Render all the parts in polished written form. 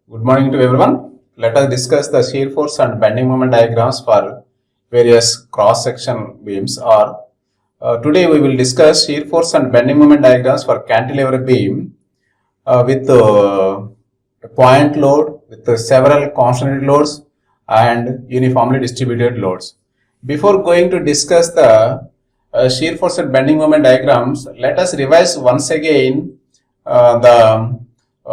Good morning to everyone. Let us discuss the shear force and bending moment diagrams for various cross-section beams. Today we will discuss shear force and bending moment diagrams for cantilever beam with a point load, with several constant loads and uniformly distributed loads. Before going to discuss the shear force and bending moment diagrams, let us revise once again the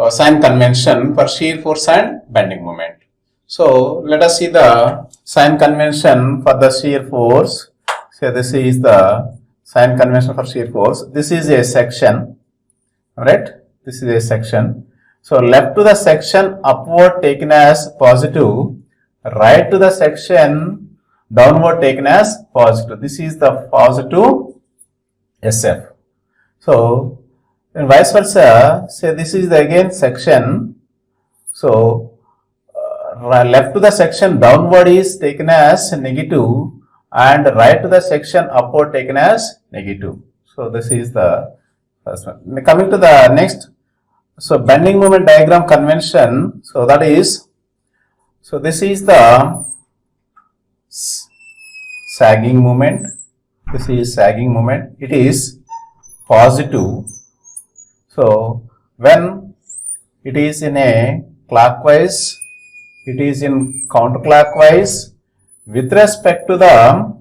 sign convention for shear force and bending moment. So let us see the sign convention for the shear force. So this is the sign convention for shear force. This is a section, right? This is a section. So left to the section upward taken as positive, right to the section downward taken as positive. This is the positive SF. So and vice versa, say this is the again section. So left to the section downward is taken as negative and right to the section upward taken as negative. So this is the first one. Coming to the next, so bending moment diagram convention. So that is, so this is the sagging moment. This is sagging moment. It is positive. So when it is in a clockwise, it is in counterclockwise with respect to the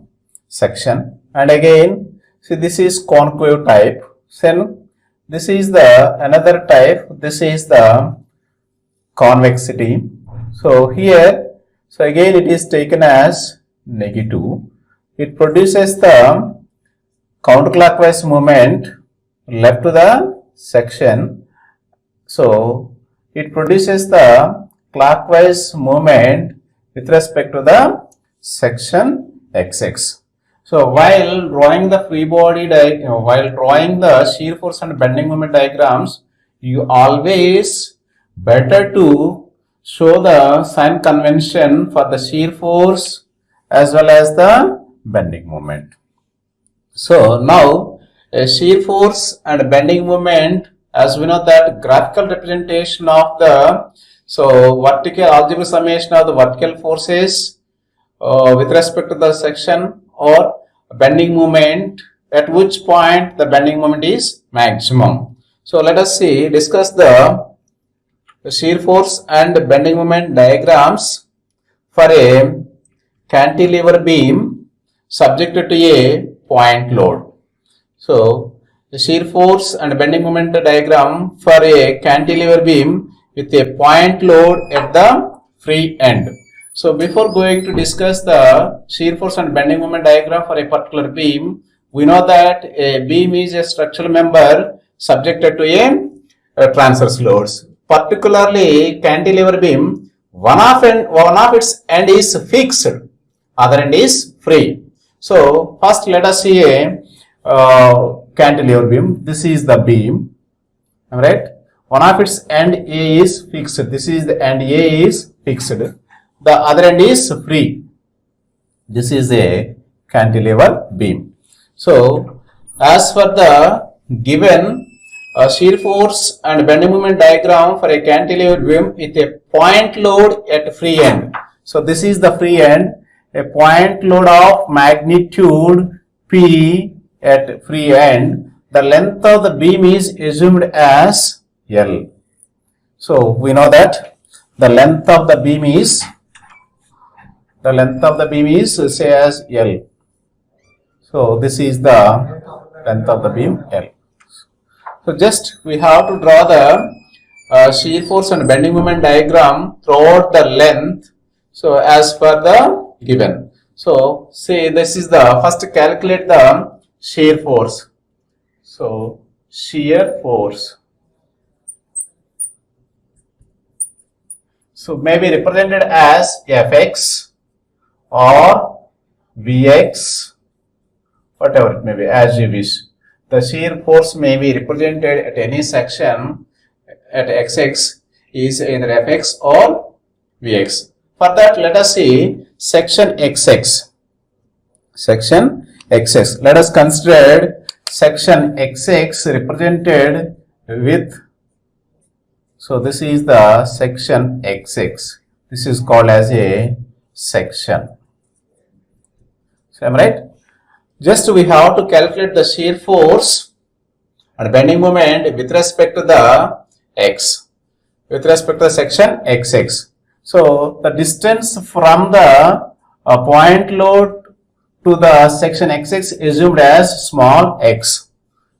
section. And again, see this is concave type. Then this is the another type. This is the convexity. So here, so again it is taken as negative. It produces the counterclockwise movement left to the section. So it produces the clockwise movement with respect to the section XX. So while drawing the free body while drawing the shear force and bending moment diagrams, you always better to show the sign convention for the shear force as well as the bending moment. So now a shear force and bending moment, as we know that graphical representation of the vertical algebraic summation of the vertical forces with respect to the section or bending moment, at which point the bending moment is maximum. So let us discuss the shear force and bending moment diagrams for a cantilever beam subjected to a point load. So the shear force and bending moment diagram for a cantilever beam with a point load at the free end. So before going to discuss the shear force and bending moment diagram for a particular beam, we know that a beam is a structural member subjected to a transverse loads. Particularly cantilever beam, one of its end is fixed, other end is free. So first let us see a cantilever beam. This is the beam, right? One of its end A is fixed. This is the end A is fixed. The other end is free. This is a cantilever beam. So as for the given shear force and bending moment diagram for a cantilever beam with a point load at free end. So this is the free end, a point load of magnitude P at free end. The length of the beam is assumed as L. So we know that the length of the beam is say as L. So this is the length of the beam L. So just we have to draw the shear force and bending moment diagram throughout the length. So as per the given. So say this is the first calculate the shear force. So shear force. So may be represented as Fx or Vx, whatever it may be, as you wish. The shear force may be represented at any section at Xx is either Fx or Vx. For that, let us see section XX. Section XX. Let us consider section XX represented with So this is the section XX. This is called as a section. So am I right? Just we have to calculate the shear force and bending moment with respect to the X, with respect to the section XX. So the distance from the point load to the section XX assumed as small x.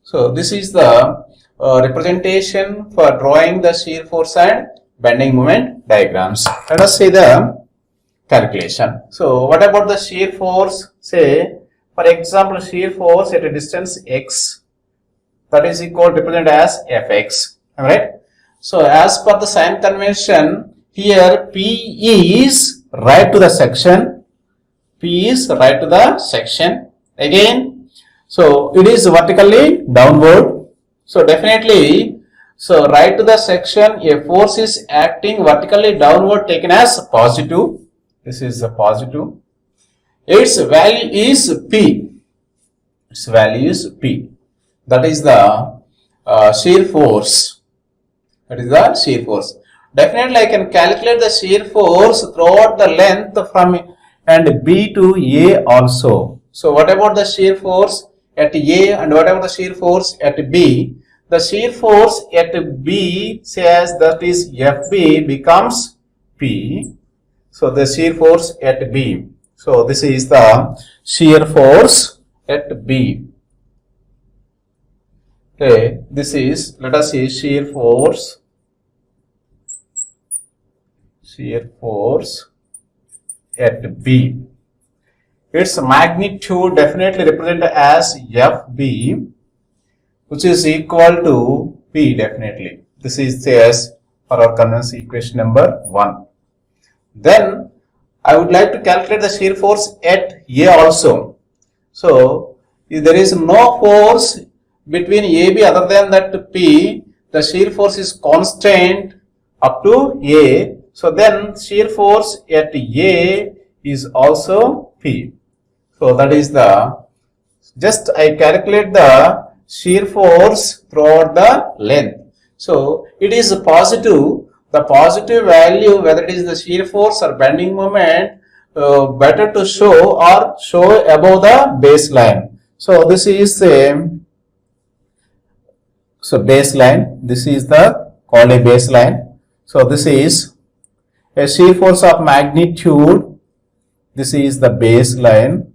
So this is the representation for drawing the shear force and bending moment diagrams. Let us see the calculation. So what about the shear force? Say for example, shear force at a distance x, that is equal represented as Fx. Alright. So as per the sign convention, here P is right to the section. P is right to the section. Again, so it is vertically downward. So definitely, so right to the section, a force is acting vertically downward taken as positive. This is a positive. Its value is P. Its value is P. That is the shear force. That is the shear force. Definitely, I can calculate the shear force throughout the length from and B to A also. So, what about the shear force at A and what about the shear force at B? The shear force at B says that is FB becomes P. So, the shear force at B. So, this is the shear force at B. Okay, this is, let us see, shear force at B. Its magnitude definitely represented as FB, which is equal to P definitely. This is as for our conventional equation number 1. Then I would like to calculate the shear force at A also. So if there is no force between AB other than that P, the shear force is constant up to A. So then shear force at A is also P. So that is the, just I calculate the shear force throughout the length. So it is positive. The positive value, whether it is the shear force or bending moment, better to show or show above the baseline. So this is the baseline. This is the called a baseline. So this is a shear force of magnitude. This is the baseline.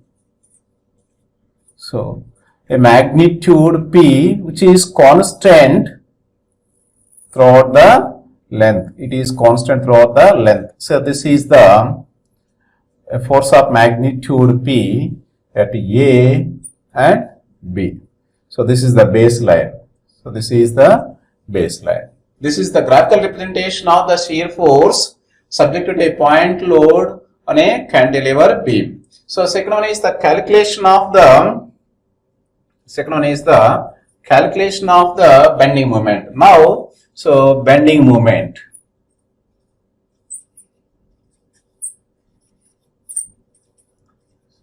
So a magnitude P which is constant throughout the length. It is constant throughout the length. So this is the force of magnitude P at A and B. So this is the baseline. So this is the baseline. This is the graphical representation of the shear force subject to a point load on a cantilever beam. So second one is the calculation of the bending moment. Now, so bending moment.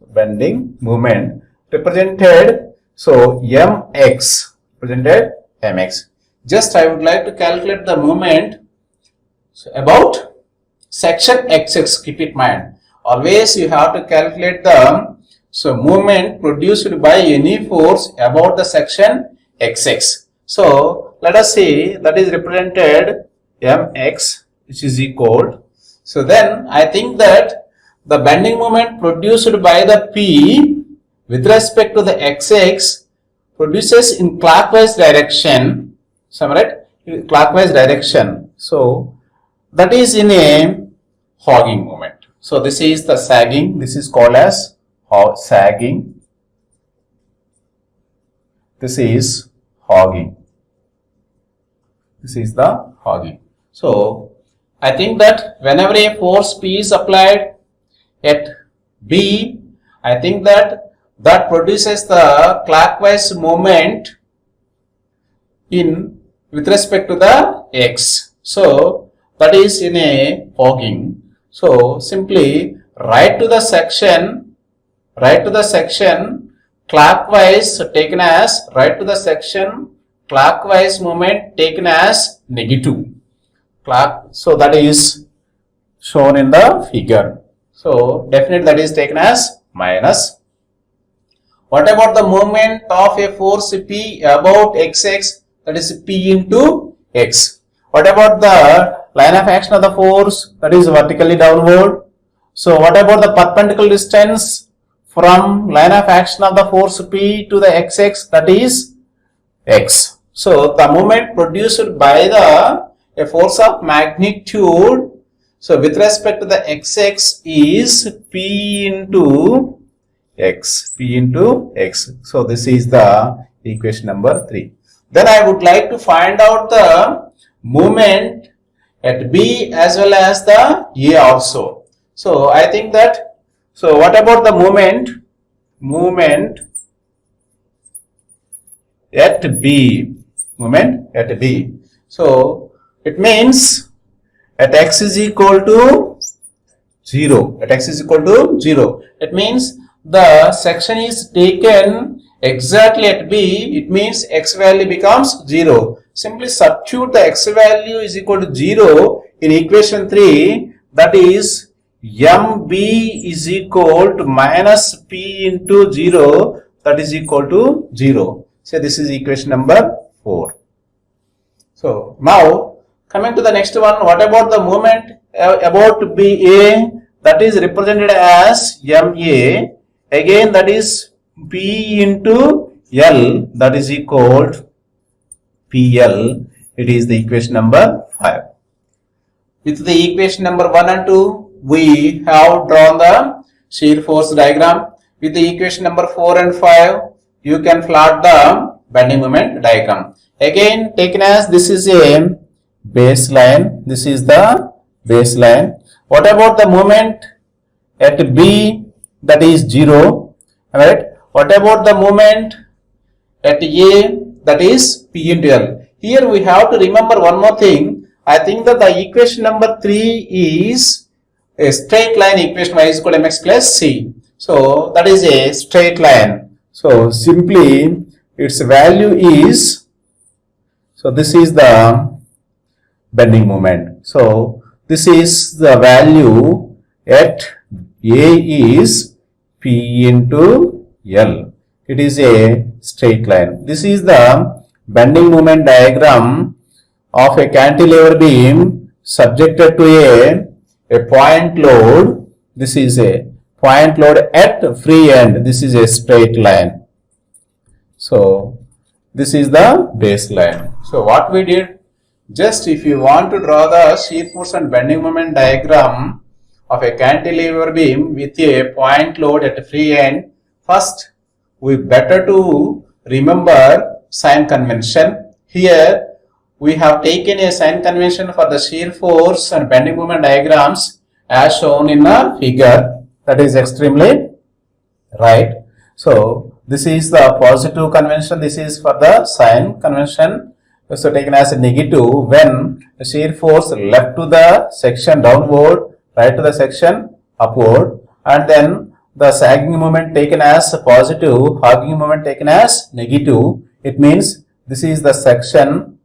Bending moment represented, so Mx represented Mx. Just I would like to calculate the moment about section XX. Keep it in mind. Always you have to calculate the movement produced by any force about the section XX. So let us see, that is represented Mx, which is equal. So then I think that the bending moment produced by the P with respect to the XX produces in clockwise direction. So right, clockwise direction. So that is in a hogging moment. So this is the sagging. This is called as sagging. This is hogging. This is the hogging. So I think that whenever a force P is applied at B, I think that produces the clockwise moment with respect to the X. So that is in a hogging. So simply right to the section clockwise taken as clockwise moment taken as negative. so that is shown in the figure. So definitely that is taken as minus. What about the moment of a force P about xx, that is P into x? What about the line of action of the force, that is vertically downward? So what about the perpendicular distance from line of action of the force P to the xx, that is x? So the moment produced by a force of magnitude, so with respect to the xx is P into x, P into x. So this is the equation number 3. Then I would like to find out the moment at B as well as the A also. So I think that, so what about the moment at B, moment at B? So it means at x is equal to 0, at x is equal to 0. It means the section is taken exactly at B, it means x value becomes 0. Simply substitute the x value is equal to 0 in equation 3, that is MB is equal to minus P into 0, that is equal to 0. So this is equation number 4. So now coming to the next one, what about the moment about BA, that is represented as MA, again that is P into L, that is equal to PL. It is the equation number 5. With the equation number 1 and 2, we have drawn the shear force diagram. With the equation number 4 and 5, you can plot the bending moment diagram. Again taken as this is a baseline, this is the baseline. What about the moment at B, that is 0, right? What about the moment at A, that is P into L? Here we have to remember one more thing. I think that the equation number 3 is a straight line equation, y is equal to mx plus c. So that is a straight line. So simply its value is, so this is the bending moment. So this is the value at A is P into L. It is a straight line. This is the bending moment diagram of a cantilever beam subjected to a point load. This is a point load at free end. This is a straight line. So this is the baseline. So what we did, just if you want to draw the shear force and bending moment diagram of a cantilever beam with a point load at free end, first we better to remember sign convention. Here we have taken a sign convention for the shear force and bending moment diagrams as shown in the figure. That is extremely right. So this is the positive convention, this is for the sign convention. So taken as a negative when the shear force left to the section downward, right to the section upward, and then the sagging moment taken as positive, hogging moment taken as negative. It means this is the section,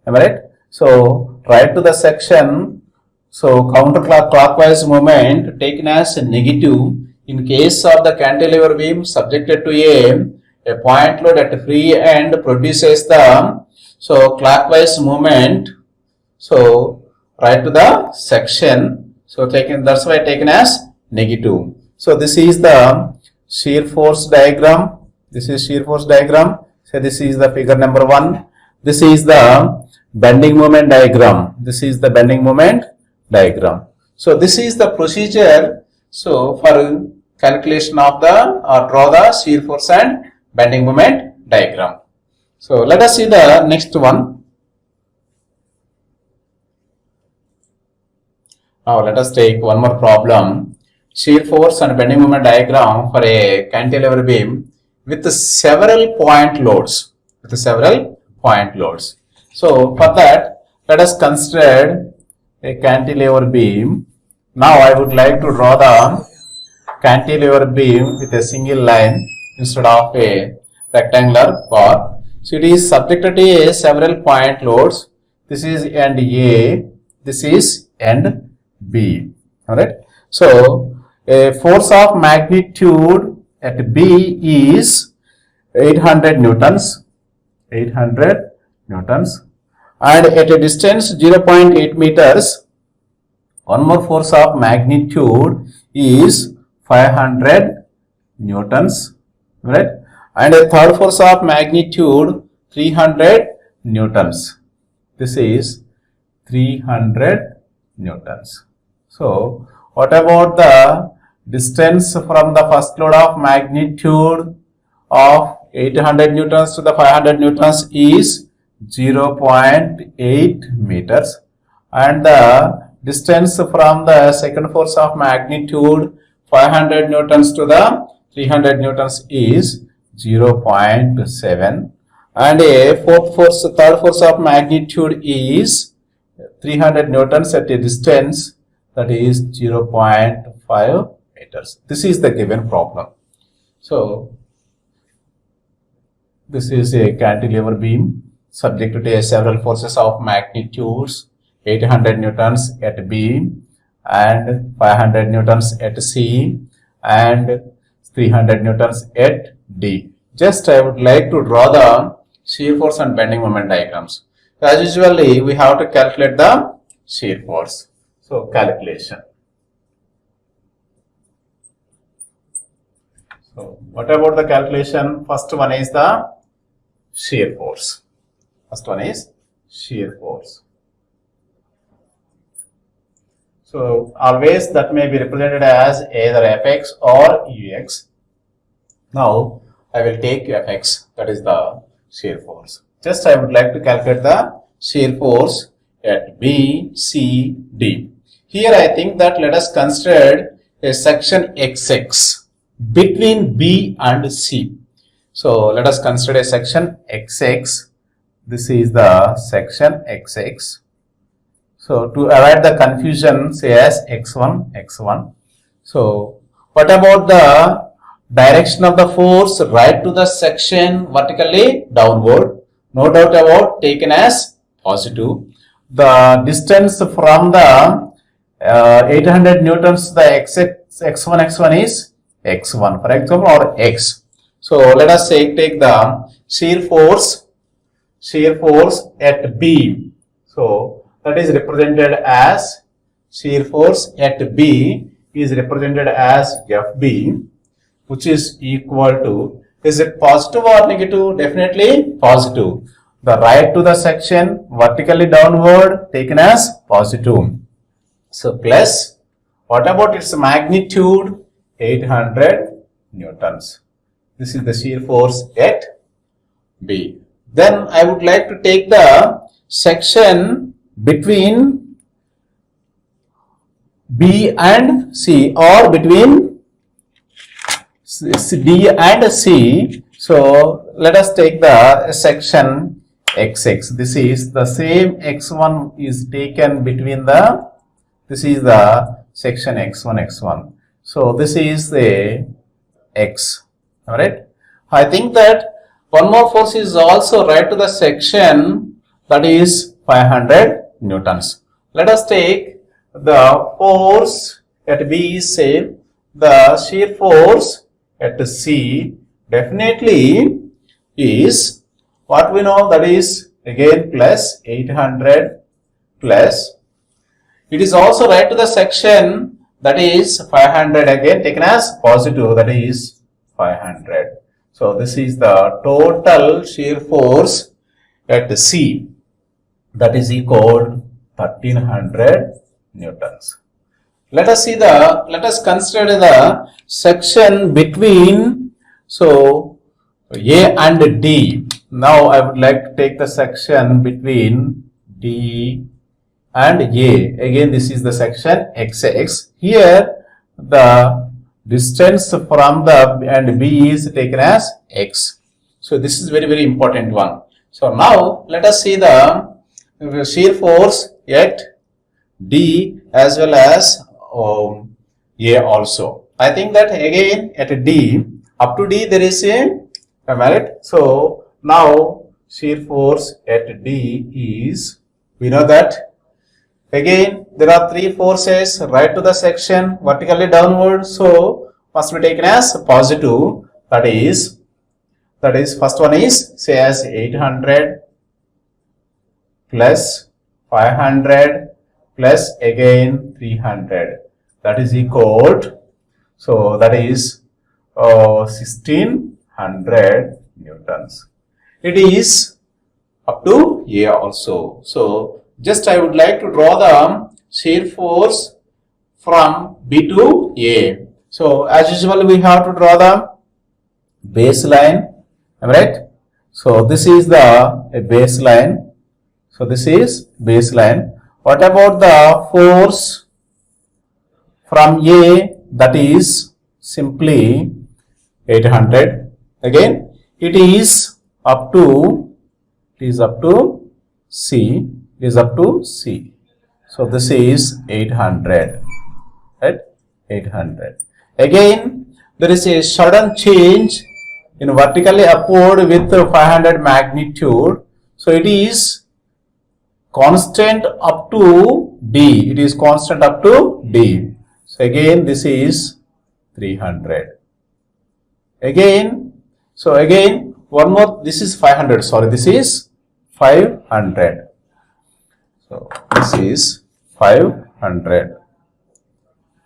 am I right? So right to the section, so counterclockwise moment taken as negative in case of the cantilever beam subjected to a point load at free end produces the clockwise movement, so right to the section, so taken, that's why taken as negative. So this is the shear force diagram, this is shear force diagram. So this is the figure number 1. This is the bending moment diagram, this is the bending moment diagram. So this is the procedure, so for calculation of the or draw the shear force and bending moment diagram. So let us see the next one. Now let us take one more problem. Shear force and bending moment diagram for a cantilever beam with several point loads. So for that, let us consider a cantilever beam. Now I would like to draw the cantilever beam with a single line instead of a rectangular bar. So it is subjected to several point loads. This is end A, this is end B. Alright. So a force of magnitude at B is 800 newtons, 800 newtons, and at a distance 0.8 meters, one more force of magnitude is 500 newtons, right? And a third force of magnitude 300 newtons. This is 300 newtons. So what about the distance from the first load of magnitude of 800 newtons to the 500 newtons is 0.8 meters, and the distance from the second force of magnitude 500 newtons to the 300 newtons is 0.7, and a third force of magnitude is 300 newtons at a distance that is 0.5 meters. This is the given problem. So this is a cantilever beam subject to several forces of magnitudes 800 newtons at B and 500 newtons at C and 300 newtons at D. Just I would like to draw the shear force and bending moment diagrams. As usually we have to calculate the shear force. So calculation. So what about the calculation? First one is the shear force. First one is shear force. So always that may be represented as either Fx or Ux. Now I will take Fx, that is the shear force. Just I would like to calculate the shear force at B, C, D. Here I think that let us consider a section XX between B and C. So let us consider a section XX. This is the section XX. So to avoid the confusion, say as X1, X1. So what about the direction of the force? Right to the section vertically downward. No doubt about, taken as positive. The distance from the 800 newtons to the X1, X1 is X1, for example, or X. So let us say take the shear force at B. So that is represented as shear force at B is represented as FB, which is equal to, is it positive or negative? Definitely positive. The right to the section vertically downward taken as positive. So plus, what about its magnitude? 800 newtons. This is the shear force at B. Then I would like to take the section between B and C, or between D and C. So let us take the section XX. This is the same X1 is taken between the, this is the section X1, X1. So this is the X. Alright. I think that one more force is also right to the section, that is 500 newtons. Let us take the force at B is same. The shear force at C definitely is what we know, that is again plus 800 plus. It is also right to the section, that is 500, again taken as positive, that is 500. So this is the total shear force at C, that is equal to 1300 newtons. Let us consider the section between, so A and D. Now I would like to take the section between D and A. Again this is the section XX. Here the distance from the and B is taken as X. So this is very important one. So now let us see the shear force at D as well as A also. I think that again at D, up to D there is a merit. So now shear force at D is, we know that Again, there are three forces right to the section vertically downward, so must be taken as positive. That is first one is say as 800 plus 500 plus again 300. That is equal to, so that is 1600 newtons. It is up to A also. So just I would like to draw the shear force from B to A. So as usual we have to draw the baseline, am I right? So this is the baseline. So this is baseline. What about the force from A? That is simply 800. Again it is up to C. It is up to C. So this is 800, right? 800. Again, there is a sudden change in vertically upward with 500 magnitude. So it is constant up to D. It is constant up to D. So again, this is 300. Again, so again, one more, this is 500. Sorry, this is 500. So this is 500.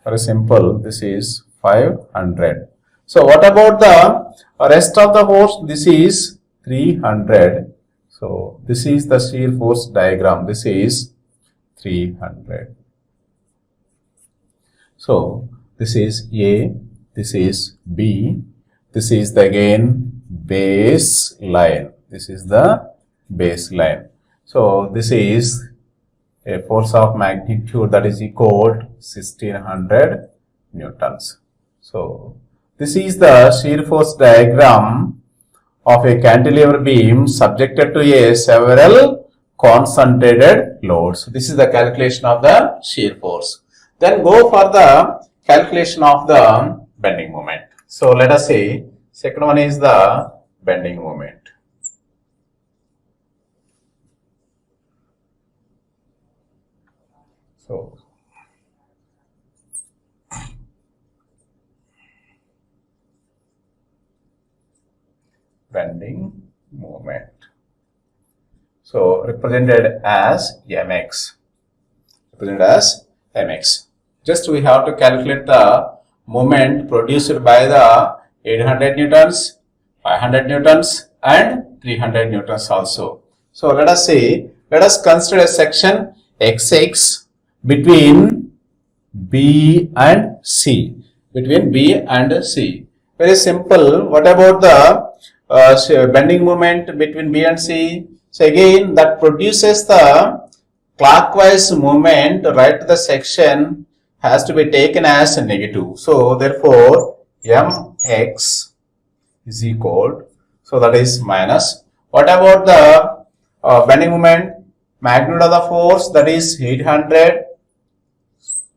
Very simple. This is 500. So what about the rest of the force? This is 300. So this is the shear force diagram. This is 300. So this is A. This is B. This is the again base line. This is the baseline. So this is a force of magnitude that is equal to 1600 newtons. So this is the shear force diagram of a cantilever beam subjected to a several concentrated loads. This is the calculation of the shear force. Then go for the calculation of the bending moment. So let us say second one is the bending moment. So bending moment. So represented as mx. Represented as mx. Just we have to calculate the moment produced by the 800 newtons, 500 newtons and 300 newtons also. So let us consider a section XX between B and C. Between B and C. Very simple. What about the bending moment between B and C? So again that produces the clockwise movement right to the section has to be taken as a negative. So therefore mx is equal, so that is minus. What about the bending moment? Magnitude of the force, that is 800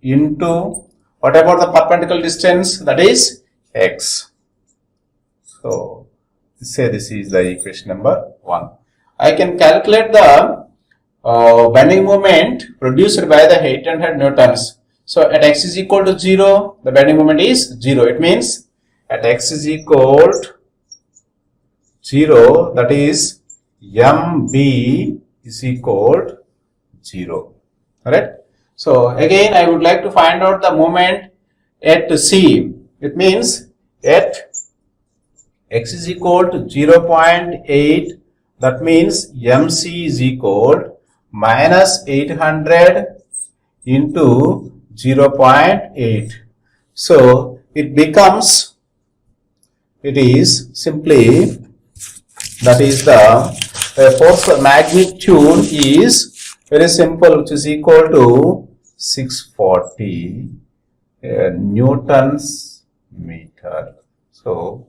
into what about the perpendicular distance, that is x. So say this is the equation number 1. I can calculate the bending moment produced by the 800 newtons. So at x is equal to 0, the bending moment is 0. It means at x is equal to 0, that is mb is equal to 0. Alright. So again I would like to find out the moment at C. It means at x is equal to 0.8, that means mc is equal to minus 800 into 0.8. So it becomes, it is simply, that is the force magnitude is very simple, which is equal to 640 newtons meter. So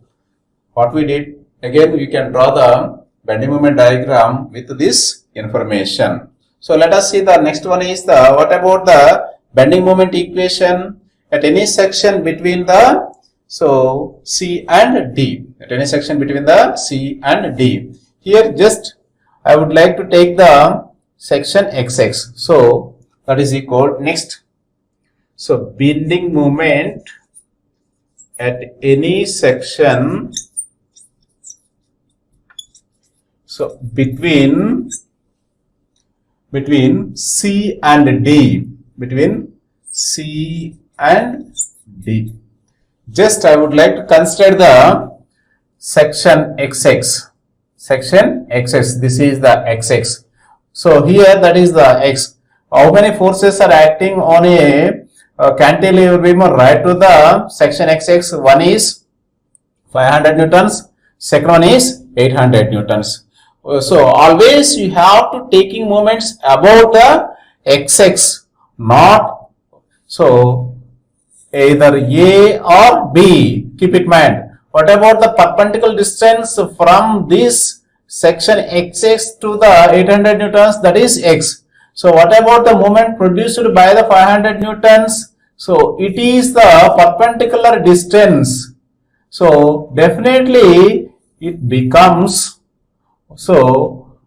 what we did, again we can draw the bending moment diagram with this information. So let us see the next one is the, what about the bending moment equation at any section between the, so C and D, at any section between the C and D. Here just I would like to take the section XX. So that is equal next. So bending moment at any section, so between C and D, between C and D. Just I would like to consider the section XX. Section XX, this is the XX. So here that is the X. How many forces are acting on a cantilever beam right to the section XX? One is 500 newtons, second one is 800 newtons. So always you have to taking moments about the XX, not so either A or B. Keep it in mind. What about the perpendicular distance from this section XX to the 800 newtons? That is X. So what about the moment produced by the 500 newtons? So it is the perpendicular distance. So definitely it becomes so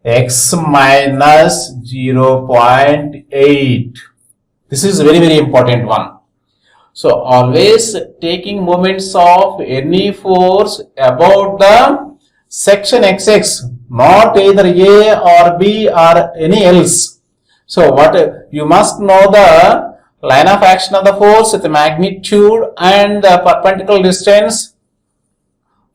X minus 0.8. This is very, very important one. So always taking moments of any force about the section XX, not either A or B or any else. So what you must know the line of action of the force, the magnitude and the perpendicular distance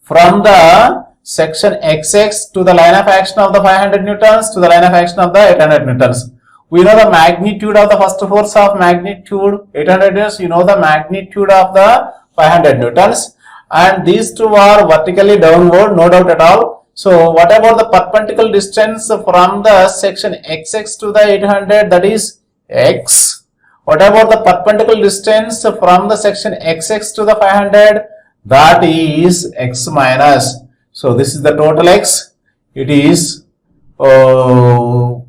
from the section XX to the line of action of the 500 newtons to the line of action of the 800 newtons. We know the magnitude of the first force of magnitude 800 newtons. You know the magnitude of the 500 newtons, and these two are vertically downward, no doubt at all. So what about the perpendicular distance from the section XX to the 800? That is X. What about the perpendicular distance from the section XX to the 500? That is X minus. So this is the total X. It is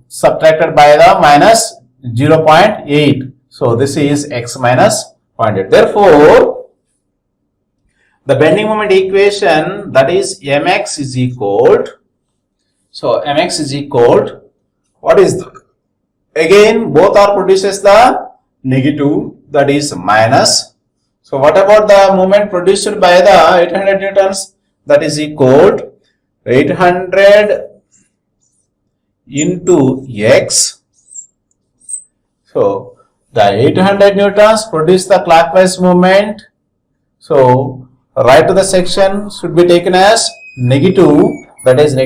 subtracted by the minus 0.8. So this is X minus 0.8. Therefore, the bending moment equation, that is Mx is equal. So Mx is equal. What is the, again both are produces the negative, that is minus. So what about the moment produced by the 800 newtons? That is equal 800 into X. So the 800 newtons produce the clockwise movement. So right to the section should be taken as negative, that is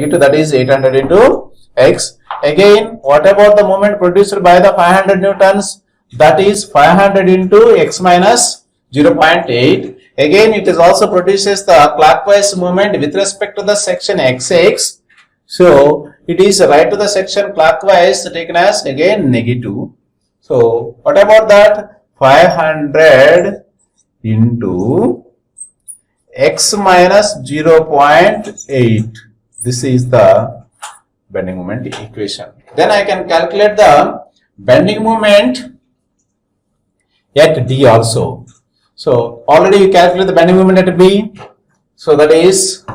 800 into X. Again, what about the moment produced by the 500 newtons? That is 500 into X minus 0.8. Again, it is also produces the clockwise movement with respect to the section XX. So it is right to the section clockwise taken as again negative. So what about that? 500 into X minus 0.8. This is the bending moment equation. Then I can calculate the bending moment at D also. So already we calculate the bending moment at B. So that is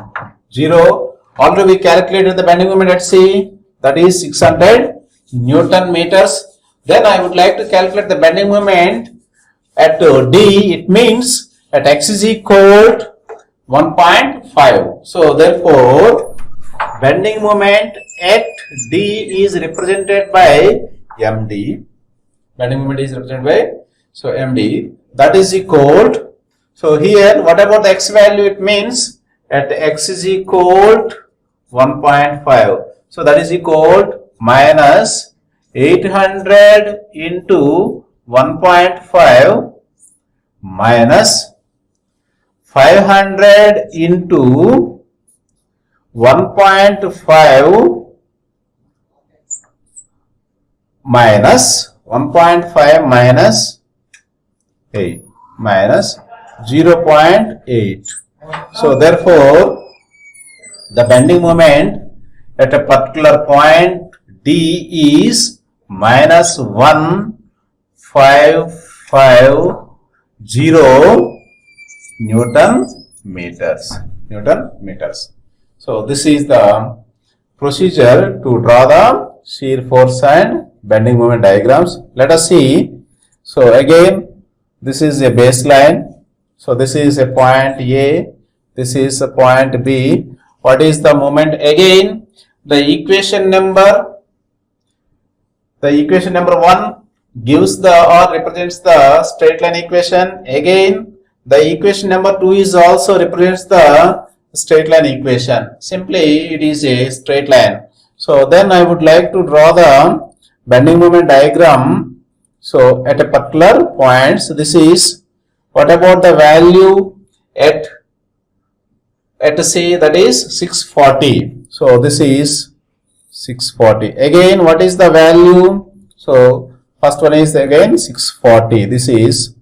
0. Already we calculated the bending moment at C. That is 600 Newton meters. Then I would like to calculate the bending moment at D. It means at X is equal to 1.5. So therefore, bending moment at D is represented by MD. Bending moment is represented by MD. That is equal to, so here what about the X value? It means at X is equal to 1.5. So that is equal to minus 800 into 1.5 minus 500 into 1.5 minus 1.5 minus 8 minus 0.8. So therefore, the bending moment at a particular point D is minus 1,550 Newton meters. So this is the procedure to draw the shear force and bending moment diagrams. Let us see. So again, this is a baseline. So this is a point A, this is a point B. What is the moment? Again, the equation number 1 gives the or represents the straight line equation. Again, the equation number 2 is also represents the straight line equation. Simply it is a straight line. So then I would like to draw the bending moment diagram. So at a particular point, so this is, what about the value at say that is 640. So this is 640. Again, what is the value? So first one is again 640. This is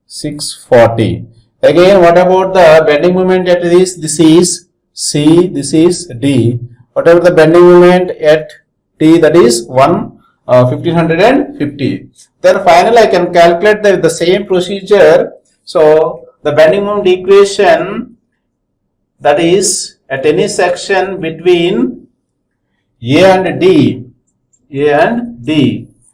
640. Again, what about the bending moment at this? This is C, this is D. Whatever the bending moment at T, that is 1550. Then finally I can calculate the same procedure. So the bending moment equation, that is at any section between A and D.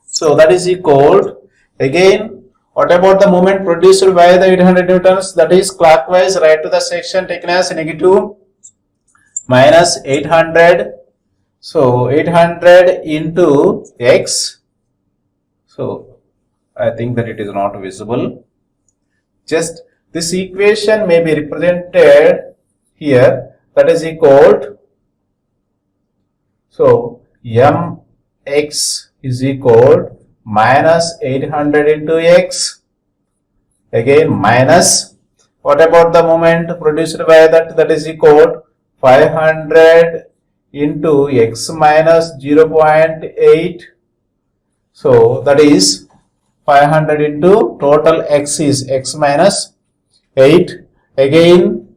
So that is equal. Again, what about the moment produced by the 800 newtons? That is clockwise right to the section taken as negative minus 800. So 800 into x. So I think that it is not visible. Just this equation may be represented here. That is equal to, so mx is equal minus 800 into x. Again minus, what about the moment produced by that? That is equal 500 into x minus 0.8. So that is 500 into total x is x minus 8. Again,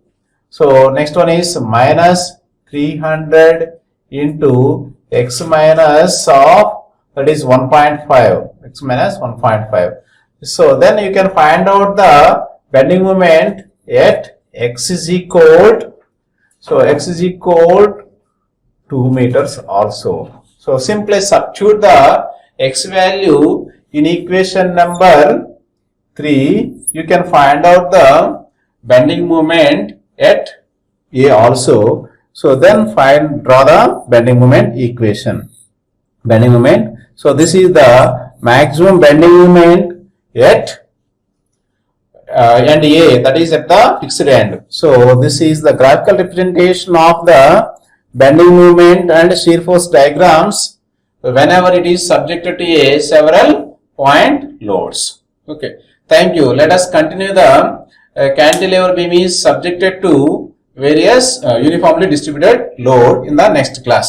so next one is minus 300 into x minus of, that is 1.5, x minus 1.5. So then you can find out the bending moment at x is equal, so x is equal 2 meters also. So simply substitute the x value in equation number 3. You can find out the bending moment at A also. So then draw the bending moment equation. Bending moment. So this is the maximum bending moment at end A, that is at the fixed end. So this is the graphical representation of the bending moment and shear force diagrams whenever it is subjected to a several point loads. Okay, thank you. Let us continue. The cantilever beam is subjected to various uniformly distributed load in the next class.